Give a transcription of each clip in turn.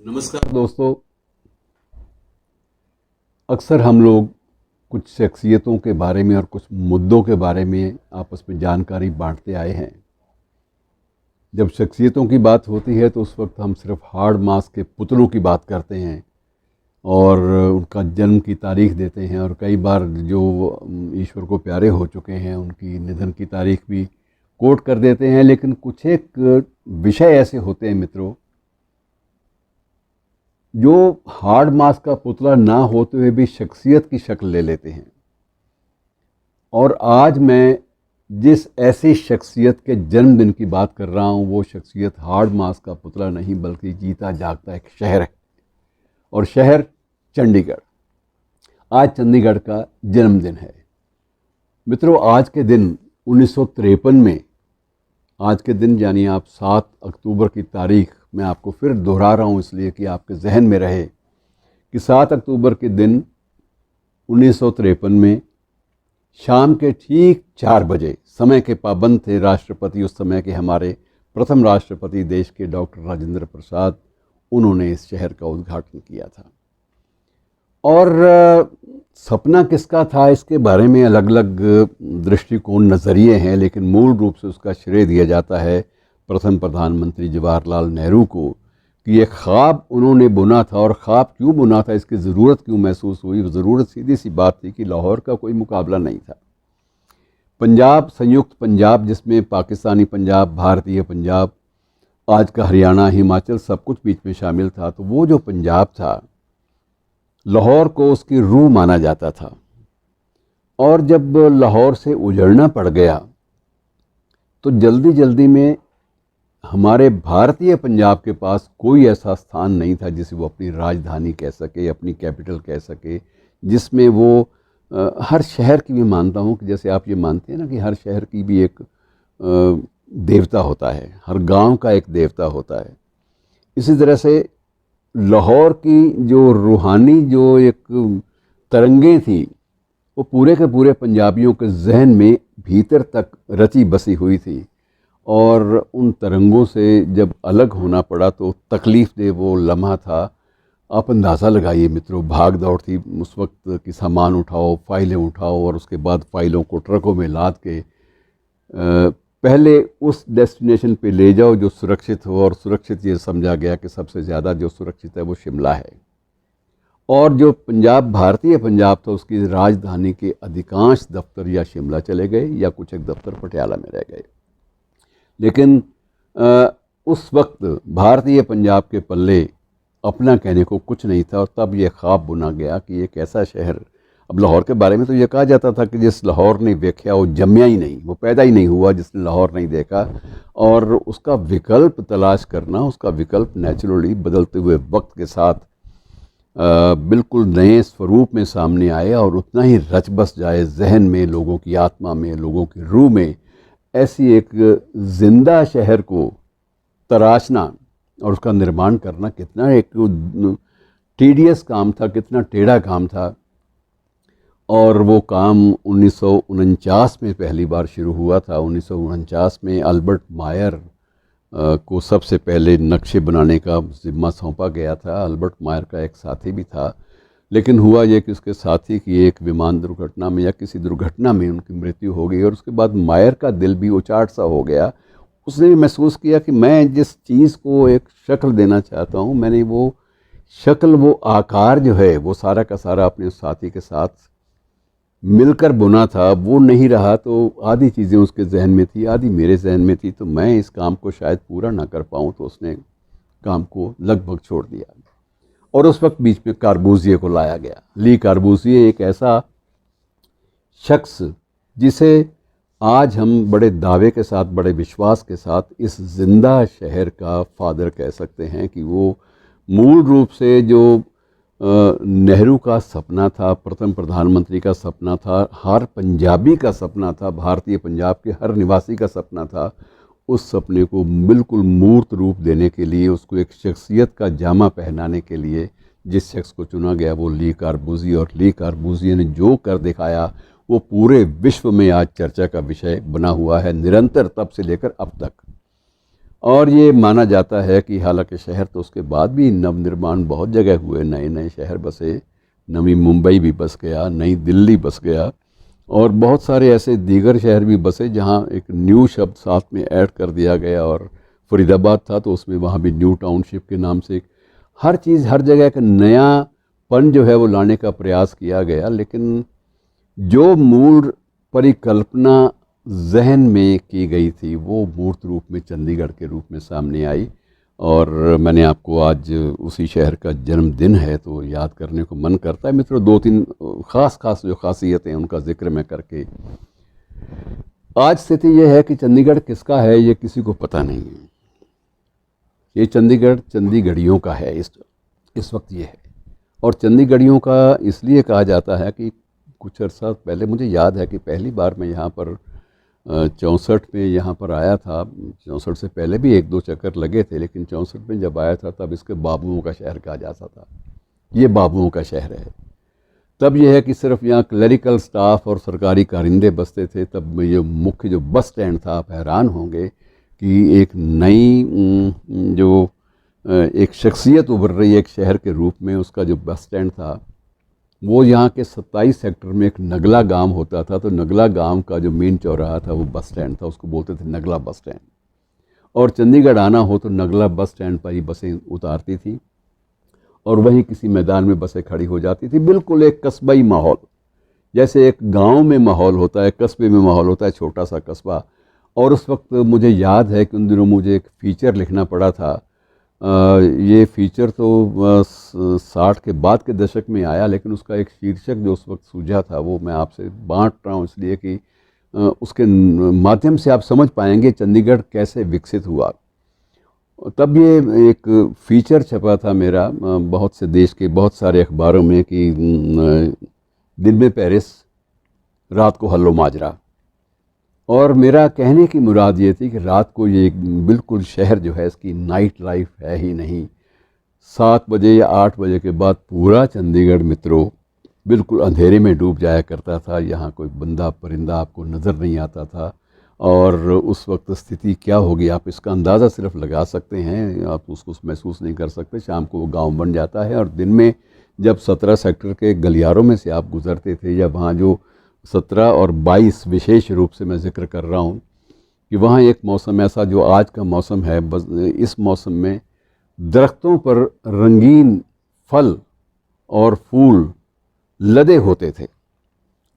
नमस्कार दोस्तों। अक्सर हम लोग कुछ शख्सियतों के बारे में और कुछ मुद्दों के बारे में आपस में जानकारी बांटते आए हैं। जब शख्सियतों की बात होती है तो उस वक्त हम सिर्फ हार्ड मास के पुतलों की बात करते हैं और उनका जन्म की तारीख देते हैं, और कई बार जो ईश्वर को प्यारे हो चुके हैं उनकी निधन की तारीख भी कोट कर देते हैं। लेकिन कुछ एक विषय ऐसे होते हैं मित्रों, जो हार्ड मास का पुतला ना होते हुए भी शख्सियत की शक्ल ले लेते हैं। और आज मैं जिस ऐसी शख्सियत के जन्मदिन की बात कर रहा हूँ, वो शख्सियत हार्ड मास का पुतला नहीं बल्कि जीता जागता एक शहर है, और शहर चंडीगढ़। आज चंडीगढ़ का जन्मदिन है मित्रों। आज के दिन 1953 में, आज के दिन यानी आप 7 अक्टूबर की तारीख मैं आपको फिर दोहरा रहा हूँ इसलिए कि आपके जहन में रहे कि 7 अक्टूबर के दिन 1953 में शाम के ठीक 4 बजे, समय के पाबंद थे राष्ट्रपति उस समय के, हमारे प्रथम राष्ट्रपति देश के डॉक्टर राजेंद्र प्रसाद, उन्होंने इस शहर का उद्घाटन किया था। और सपना किसका था इसके बारे में अलग अलग दृष्टिकोण, नज़रिए हैं, लेकिन मूल रूप से उसका श्रेय दिया जाता है प्रथम प्रधानमंत्री जवाहरलाल नेहरू को कि ये ख्वाब उन्होंने बुना था। और ख्वाब क्यों बुना था, इसकी ज़रूरत क्यों महसूस हुई? ज़रूरत सीधी सी बात थी कि लाहौर का कोई मुकाबला नहीं था। पंजाब, संयुक्त पंजाब, जिसमें पाकिस्तानी पंजाब, भारतीय पंजाब, आज का हरियाणा, हिमाचल, सब कुछ बीच में शामिल था। तो वो जो पंजाब था, लाहौर को उसकी रूह माना जाता था। और जब लाहौर से उजड़ना पड़ गया तो जल्दी जल्दी में हमारे भारतीय पंजाब के पास कोई ऐसा स्थान नहीं था जिसे वो अपनी राजधानी कह सके, अपनी कैपिटल कह सके, जिसमें वो हर शहर की, मैं मानता हूँ कि जैसे आप ये मानते हैं ना कि हर शहर की भी एक देवता होता है, हर गांव का एक देवता होता है, इसी तरह से लाहौर की जो रूहानी जो एक तरंगें थी वो पूरे के पूरे पंजाबियों के जहन में भीतर तक रची बसी हुई थी। और उन तरंगों से जब अलग होना पड़ा तो तकलीफ़ दे वो लम्हा था। आप अंदाज़ा लगाइए मित्रों, भाग दौड़ थी उस वक्त कि सामान उठाओ, फाइलें उठाओ, और उसके बाद फाइलों को ट्रकों में लाद के पहले उस डेस्टिनेशन पे ले जाओ जो सुरक्षित हो। और सुरक्षित ये समझा गया कि सबसे ज़्यादा जो सुरक्षित है वो शिमला है। और जो पंजाब, भारतीय पंजाब था, उसकी राजधानी के अधिकांश दफ्तर या शिमला चले गए या कुछ एक दफ्तर पटियाला में रह गए। लेकिन उस वक्त भारतीय पंजाब के पल्ले अपना कहने को कुछ नहीं था। और तब ये ख्वाब बुना गया कि एक ऐसा शहर, अब लाहौर के बारे में तो ये कहा जाता था कि जिस लाहौर ने देखा वो जम्या ही नहीं, वो पैदा ही नहीं हुआ जिसने लाहौर नहीं देखा। और उसका विकल्प तलाश करना, उसका विकल्प नेचुरली बदलते हुए वक्त के साथ बिल्कुल नए स्वरूप में सामने आए और उतना ही रच बस जाए जहन में, लोगों की आत्मा में, लोगों की रूह में। ऐसी एक जिंदा शहर को तराशना और उसका निर्माण करना कितना एक टीडियस काम था, कितना टेढ़ा काम था। और वो काम 1949 में पहली बार शुरू हुआ था। 1949 में अल्बर्ट मायर को सबसे पहले नक्शे बनाने का जिम्मा सौंपा गया था। अल्बर्ट मायर का एक साथी भी था, लेकिन हुआ ये कि उसके साथी की एक विमान दुर्घटना में या किसी दुर्घटना में उनकी मृत्यु हो गई। और उसके बाद मायर का दिल भी उचाट सा हो गया। उसने भी महसूस किया कि मैं जिस चीज़ को एक शक्ल देना चाहता हूँ, मैंने वो शक्ल, वो आकार जो है, वो सारा का सारा अपने साथी के साथ मिलकर बुना था, वो नहीं रहा। तो आधी चीज़ें उसके जहन में थी, आधी मेरे जहन में थी, तो मैं इस काम को शायद पूरा ना कर पाऊँ। तो उसने काम को लगभग छोड़ दिया। और उस वक्त बीच में कार्बूजिए को लाया गया। ली कार्बूजिए एक ऐसा शख्स जिसे आज हम बड़े दावे के साथ, बड़े विश्वास के साथ इस जिंदा शहर का फादर कह सकते हैं कि वो मूल रूप से जो नेहरू का सपना था, प्रथम प्रधानमंत्री का सपना था, हर पंजाबी का सपना था, भारतीय पंजाब के हर निवासी का सपना था, उस सपने को बिल्कुल मूर्त रूप देने के लिए, उसको एक शख्सियत का जामा पहनाने के लिए जिस शख्स को चुना गया वो ली कार्बूजिए। और ली कार्बूजिए ने जो कर दिखाया वो पूरे विश्व में आज चर्चा का विषय बना हुआ है निरंतर, तब से लेकर अब तक। और ये माना जाता है कि हालांकि शहर तो उसके बाद भी नवनिर्माण बहुत जगह हुए, नए नए शहर बसे, नवी मुंबई भी बस गया, नई दिल्ली बस गया, और बहुत सारे ऐसे दीगर शहर भी बसे जहाँ एक न्यू शब्द साथ में ऐड कर दिया गया। और फरीदाबाद था तो उसमें वहाँ भी न्यू टाउनशिप के नाम से हर चीज़, हर जगह का नयापन जो है वो लाने का प्रयास किया गया। लेकिन जो मूल परिकल्पना जहन में की गई थी वो मूर्त रूप में चंडीगढ़ के रूप में सामने आई। और मैंने आपको आज उसी शहर का जन्मदिन है तो याद करने को मन करता है मित्रों। दो तीन ख़ास जो खासियतें हैं उनका जिक्र मैं करके, आज स्थिति यह है कि चंडीगढ़ किसका है ये किसी को पता नहीं है। ये चंडीगढ़ चंडीगढ़ियों का है इस वक्त ये है। और चंडीगढ़ियों का इसलिए कहा जाता है कि कुछ अर्सा पहले मुझे याद है कि पहली बार मैं यहाँ पर 64 में यहाँ पर आया था। 64 से पहले भी एक दो चक्कर लगे थे, लेकिन 64 में जब आया था तब इसके बाबुओं का शहर कहा जाता था। ये बाबुओं का शहर है। तब यह है कि सिर्फ यहाँ क्लरिकल स्टाफ और सरकारी कारिंदे बसते थे। तब ये मुख्य जो बस स्टैंड था, आप हैरान होंगे कि एक नई जो एक शख्सियत उभर रही है एक शहर के रूप में। उसका जो बस स्टैंड था वो यहाँ के 27 सेक्टर में एक नगला गांव होता था, तो नगला गांव का जो मेन चौराहा था वो बस स्टैंड था, उसको बोलते थे नगला बस स्टैंड। और चंडीगढ़ आना हो तो नगला बस स्टैंड पर ही बसें उतारती थी और वहीं किसी मैदान में बसें खड़ी हो जाती थी। बिल्कुल एक कस्बाई माहौल, जैसे एक गांव में माहौल होता है, कस्बे में माहौल होता है, छोटा सा कस्बा। और उस वक्त मुझे याद है कि उन दिनों मुझे एक फ़ीचर लिखना पड़ा था। ये फ़ीचर तो 60 के बाद के दशक में आया, लेकिन उसका एक शीर्षक जो उस वक्त सूझा था वो मैं आपसे बांट रहा हूँ, इसलिए कि उसके माध्यम से आप समझ पाएंगे चंडीगढ़ कैसे विकसित हुआ। तब ये एक फ़ीचर छपा था मेरा बहुत से देश के बहुत सारे अखबारों में कि दिन में पेरिस, रात को हल्लो माजरा। और मेरा कहने की मुराद ये थी कि रात को ये बिल्कुल शहर जो है इसकी नाइट लाइफ है ही नहीं। 7 बजे या 8 बजे के बाद पूरा चंडीगढ़ मित्रों बिल्कुल अंधेरे में डूब जाया करता था। यहाँ कोई बंदा परिंदा आपको नज़र नहीं आता था। और उस वक्त स्थिति क्या होगी आप इसका अंदाज़ा सिर्फ लगा सकते हैं, आप उसको महसूस नहीं कर सकते। शाम को वो गाँव बन जाता है और दिन में जब 17 सेक्टर के गलियारों में से आप गुज़रते थे, या वहाँ जो 17 और 22 विशेष रूप से मैं ज़िक्र कर रहा हूँ कि वहाँ एक मौसम ऐसा जो आज का मौसम है, बस इस मौसम में दरख्तों पर रंगीन फल और फूल लदे होते थे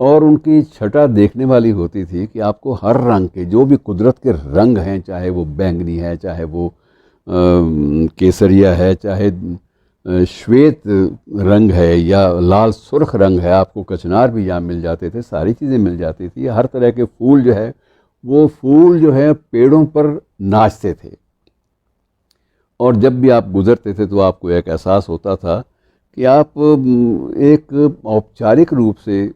और उनकी छटा देखने वाली होती थी कि आपको हर रंग के, जो भी कुदरत के रंग हैं, चाहे वो बैंगनी है, चाहे वो केसरिया है, चाहे श्वेत रंग है या लाल सुर्ख रंग है, आपको कचनार भी यहाँ मिल जाते थे, सारी चीज़ें मिल जाती थी। हर तरह के फूल जो है वो फूल जो है पेड़ों पर नाचते थे। और जब भी आप गुज़रते थे तो आपको एक एहसास होता था कि आप एक औपचारिक रूप से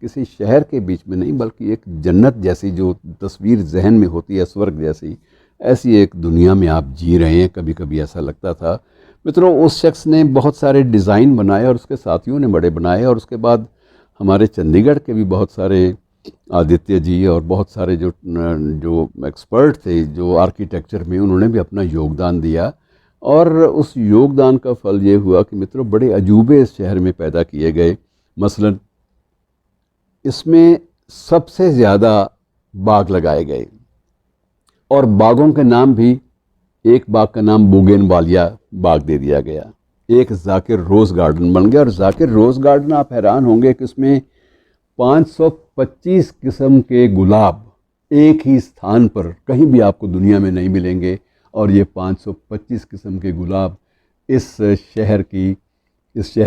किसी शहर के बीच में नहीं, बल्कि एक जन्नत जैसी जो तस्वीर जहन में होती है, स्वर्ग जैसी, ऐसी एक दुनिया में आप जी रहे हैं। कभी कभी ऐसा लगता था मित्रों। उस शख्स ने बहुत सारे डिज़ाइन बनाए और उसके साथियों ने बड़े बनाए, और उसके बाद हमारे चंडीगढ़ के भी बहुत सारे, आदित्य जी और बहुत सारे जो एक्सपर्ट थे जो आर्किटेक्चर में, उन्होंने भी अपना योगदान दिया। और उस योगदान का फल ये हुआ कि मित्रों बड़े अजूबे इस शहर में पैदा किए गए। मसलन इसमें सबसे ज़्यादा बाग लगाए गए और बागों के नाम भी, एक बाग का नाम बोगेनवालिया बाग दे दिया गया, एक जाकिर रोज़ गार्डन बन गया। और जाकिर रोज़ गार्डन, आप हैरान होंगे कि इसमें 525 किस्म के गुलाब एक ही स्थान पर कहीं भी आपको दुनिया में नहीं मिलेंगे। और ये 525 किस्म के गुलाब इस शहर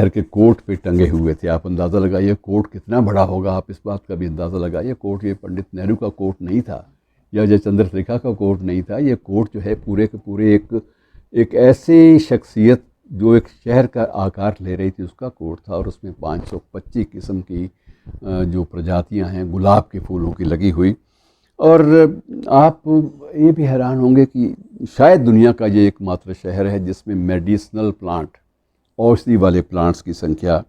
के कोर्ट पे टंगे हुए थे। आप अंदाज़ा लगाइए कोर्ट कितना बड़ा होगा, आप इस बात का भी अंदाज़ा लगाइए। कोर्ट ये पंडित नेहरू का कोर्ट नहीं था या जय चंद्रशेखर का कोर्ट नहीं था। ये कोर्ट जो है पूरे के पूरे एक ऐसी शख्सियत जो एक शहर का आकार ले रही थी उसका कोर्ट था। और उसमें 525 किस्म की जो प्रजातियां हैं गुलाब के फूलों की लगी हुई। और आप ये भी हैरान होंगे कि शायद दुनिया का ये एकमात्र शहर है जिसमें मेडिसिनल प्लांट, औषधि वाले प्लांट्स की संख्या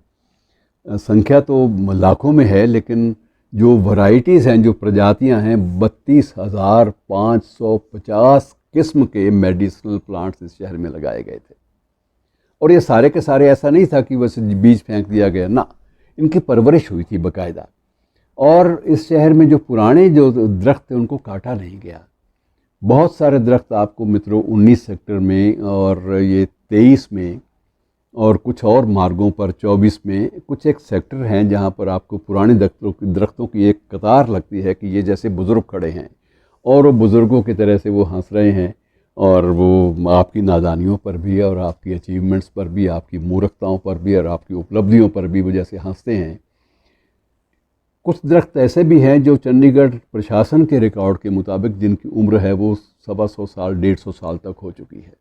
तो लाखों में है, लेकिन जो वैरायटीज़ हैं, जो प्रजातियां हैं, 32,550 किस्म के मेडिसिनल प्लांट्स इस शहर में लगाए गए थे। और ये सारे के सारे ऐसा नहीं था कि बस बीज फेंक दिया गया, ना, इनकी परवरिश हुई थी बाकायदा। और इस शहर में जो पुराने जो दरख्त थे उनको काटा नहीं गया। बहुत सारे दरख्त आपको मित्रों 19 सेक्टर में और ये 23 में और कुछ और मार्गों पर 24 में कुछ एक सेक्टर हैं जहाँ पर आपको पुराने दरख्तों की एक कतार लगती है कि ये जैसे बुज़ुर्ग खड़े हैं और वो बुज़ुर्गों की तरह से वो हंस रहे हैं, और वो आपकी नादानियों पर भी और आपकी अचीवमेंट्स पर भी, आपकी मूर्खताओं पर भी और आपकी उपलब्धियों पर भी वो जैसे हंसते हैं। कुछ दरख्त ऐसे भी हैं जो चंडीगढ़ प्रशासन के रिकॉर्ड के मुताबिक जिनकी उम्र है वो 125 साल 150 साल तक हो चुकी है,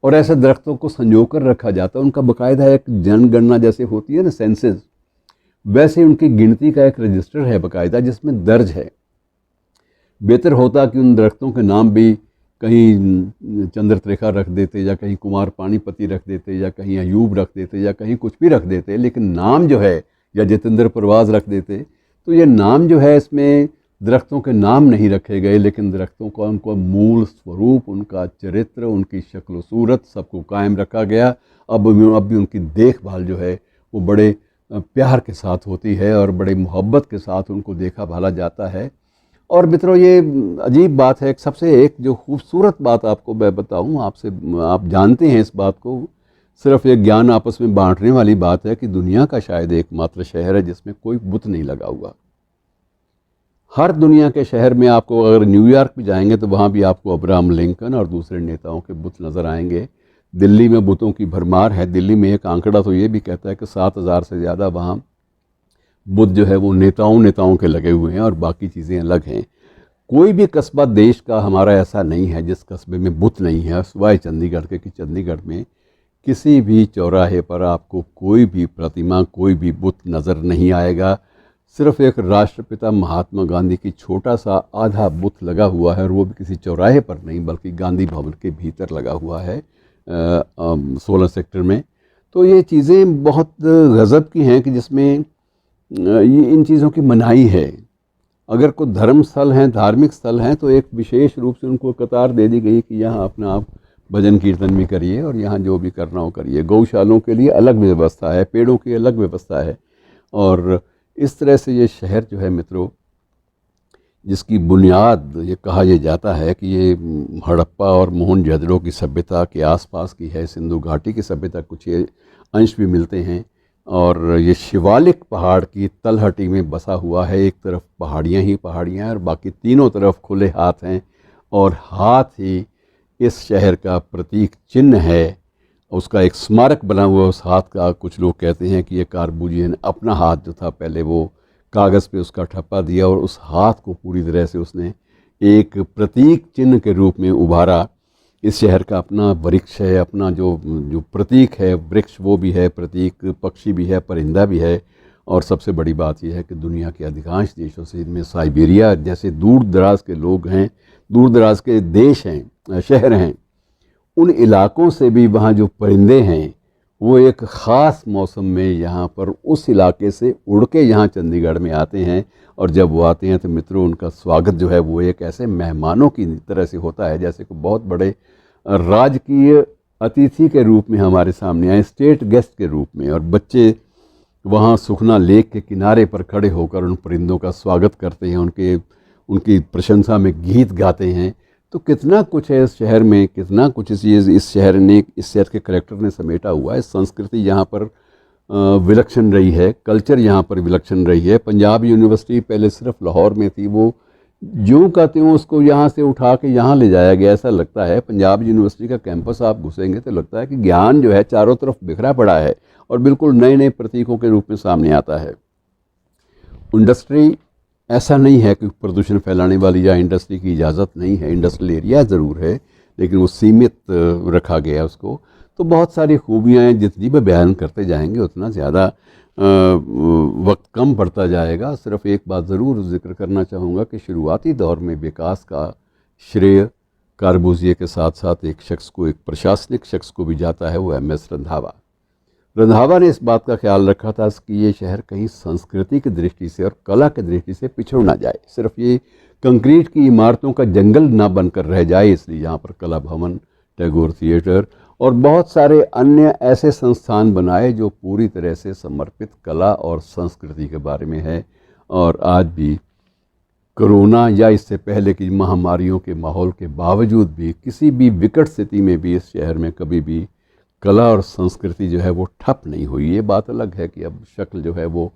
और ऐसे दरख्तों को संजो कर रखा जाता है। उनका बाकायदा एक जनगणना जैसे होती है ना, सेंसस, वैसे उनकी गिनती का एक रजिस्टर है बाकायदा जिसमें दर्ज है। बेहतर होता कि उन दरख्तों के नाम भी कहीं चंद्रत्रेखा रख देते, या कहीं कुमार पानीपति रख देते, या कहीं अयूब रख देते, या कहीं कुछ भी रख देते, लेकिन नाम जो है या जितेंद्र परवाज़ रख देते। तो ये नाम जो है इसमें दरख्तों के नाम नहीं रखे गए, लेकिन दरख्तों का उनका मूल स्वरूप, उनका चरित्र, उनकी शक्ल सूरत सबको कायम रखा गया। अब भी उनकी देखभाल जो है वो बड़े प्यार के साथ होती है और बड़े मोहब्बत के साथ उनको देखा भाला जाता है। और मित्रों ये अजीब बात है, सबसे एक जो खूबसूरत बात आपको मैं बताऊं आपसे, आप जानते हैं इस बात को, सिर्फ एक ज्ञान आपस में बांटने वाली बात है कि दुनिया का शायद एकमात्र शहर है जिसमें कोई बुत नहीं लगा हुआ। हर दुनिया के शहर में आपको, अगर न्यूयॉर्क भी जाएंगे तो वहाँ भी आपको अब्राहम लिंकन और दूसरे नेताओं के बुत नज़र आएंगे। दिल्ली में बुतों की भरमार है। दिल्ली में एक आंकड़ा तो ये भी कहता है कि 7,000 से ज़्यादा वहाँ बुत जो है वो नेताओं के लगे हुए हैं, और बाकी चीज़ें अलग हैं। कोई भी कस्बा देश का हमारा ऐसा नहीं है जिस कस्बे में बुत नहीं है, सिवाय चंडीगढ़ के, कि चंडीगढ़ में किसी भी चौराहे पर आपको कोई भी प्रतिमा, कोई भी बुत नज़र नहीं आएगा। सिर्फ एक राष्ट्रपिता महात्मा गांधी की छोटा सा आधा बुत लगा हुआ है, और वो भी किसी चौराहे पर नहीं बल्कि गांधी भवन के भीतर लगा हुआ है 16 सेक्टर में। तो ये चीज़ें बहुत गज़ब की हैं कि जिसमें ये इन चीज़ों की मनाही है। अगर कोई धर्म स्थल हैं, धार्मिक स्थल हैं, तो एक विशेष रूप से उनको कतार दे दी गई कि यहाँ अपना आप भजन कीर्तन भी करिए और यहाँ जो भी करना हो करिए। गौशालों के लिए अलग व्यवस्था है, पेड़ों की अलग व्यवस्था है। और इस तरह से ये शहर जो है मित्रों, जिसकी बुनियाद ये कहा यह जाता है कि ये हड़प्पा और मोहनजोदड़ो की सभ्यता के आसपास की है, सिंधु घाटी की सभ्यता कुछ ये अंश भी मिलते हैं। और ये शिवालिक पहाड़ की तलहटी में बसा हुआ है। एक तरफ पहाड़ियाँ ही पहाड़ियाँ हैं और बाकी तीनों तरफ खुले हाथ हैं, और हाथ ही इस शहर का प्रतीक चिन्ह है। उसका एक स्मारक बना हुआ उस हाथ का। कुछ लोग कहते हैं कि ये कार्बुजिए ने अपना हाथ जो था पहले वो कागज़ पे उसका ठप्पा दिया, और उस हाथ को पूरी तरह से उसने एक प्रतीक चिन्ह के रूप में उभारा। इस शहर का अपना वृक्ष है, अपना जो प्रतीक है, वृक्ष वो भी है, प्रतीक पक्षी भी है, परिंदा भी है। और सबसे बड़ी बात यह है कि दुनिया के अधिकांश देशों से, इनमें साइबेरिया जैसे दूर दराज के लोग हैं, दूर दराज के देश हैं, शहर हैं, उन इलाकों से भी वहाँ जो परिंदे हैं वो एक ख़ास मौसम में यहाँ पर उस इलाके से उड़ के यहाँ चंडीगढ़ में आते हैं। और जब वो आते हैं तो मित्रों उनका स्वागत जो है वो एक ऐसे मेहमानों की तरह से होता है जैसे कोई बहुत बड़े राजकीय अतिथि के रूप में हमारे सामने आए, स्टेट गेस्ट के रूप में। और बच्चे वहाँ सुखना लेक के किनारे पर खड़े होकर उन परिंदों का स्वागत करते हैं, उनकी प्रशंसा में गीत गाते हैं। तो कितना कुछ है इस शहर में, कितना कुछ इस शहर के करेक्टर ने समेटा हुआ है। संस्कृति यहाँ पर विलक्षण रही है, कल्चर यहाँ पर विलक्षण रही है। पंजाब यूनिवर्सिटी पहले सिर्फ लाहौर में थी, वो यूँ कहते हैं उसको यहाँ से उठा के यहाँ ले जाया गया, ऐसा लगता है। पंजाब यूनिवर्सिटी का कैंपस आप घुसेंगे तो लगता है कि ज्ञान जो है चारों तरफ बिखरा पड़ा है और बिल्कुल नए नए प्रतीकों के रूप में सामने आता है। इंडस्ट्री ऐसा नहीं है कि प्रदूषण फैलाने वाली या इंडस्ट्री की इजाज़त नहीं है, इंडस्ट्रियल एरिया ज़रूर है, लेकिन वो सीमित रखा गया उसको। तो बहुत सारी खूबियाँ हैं, जितनी भी बयान करते जाएंगे उतना ज़्यादा वक्त कम पड़ता जाएगा। सिर्फ एक बात ज़रूर जिक्र करना चाहूँगा कि शुरुआती दौर में विकास का श्रेय कार्बुजिए के साथ साथ एक शख्स को, एक प्रशासनिक शख्स को भी जाता है, वो MS रंधावा। रंधावा ने इस बात का ख्याल रखा था कि ये शहर कहीं संस्कृति की दृष्टि से और कला की दृष्टि से पिछड़ ना जाए, सिर्फ ये कंक्रीट की इमारतों का जंगल ना बनकर रह जाए। इसलिए यहाँ पर कला भवन, टैगोर थिएटर और बहुत सारे अन्य ऐसे संस्थान बनाए जो पूरी तरह से समर्पित कला और संस्कृति के बारे में है। और आज भी कोरोना या इससे पहले की महामारियों के माहौल के बावजूद भी, किसी भी विकट स्थिति में भी इस शहर में कभी भी कला और संस्कृति जो है वो ठप नहीं हुई। ये बात अलग है कि अब शक्ल जो है वो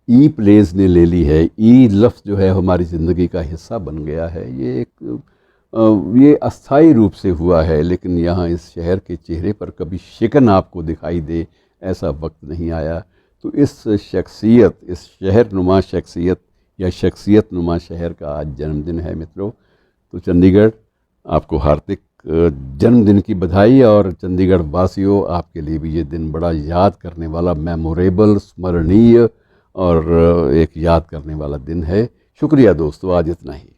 ई प्लेस ने ले ली है, ई लफ्ज़ जो है हमारी ज़िंदगी का हिस्सा बन गया है। ये अस्थाई रूप से हुआ है, लेकिन यहाँ इस शहर के चेहरे पर कभी शिकन आपको दिखाई दे, ऐसा वक्त नहीं आया। तो इस शख्सियत, इस शहर नुमा शख्सियत या शख्सियत नुमा शहर का आज जन्मदिन है मित्रों। तो चंडीगढ़, आपको हार्दिक जन्मदिन की बधाई। और चंडीगढ़ वासियों, आपके लिए भी ये दिन बड़ा याद करने वाला, मेमोरेबल, स्मरणीय और एक याद करने वाला दिन है। शुक्रिया दोस्तों, आज इतना ही।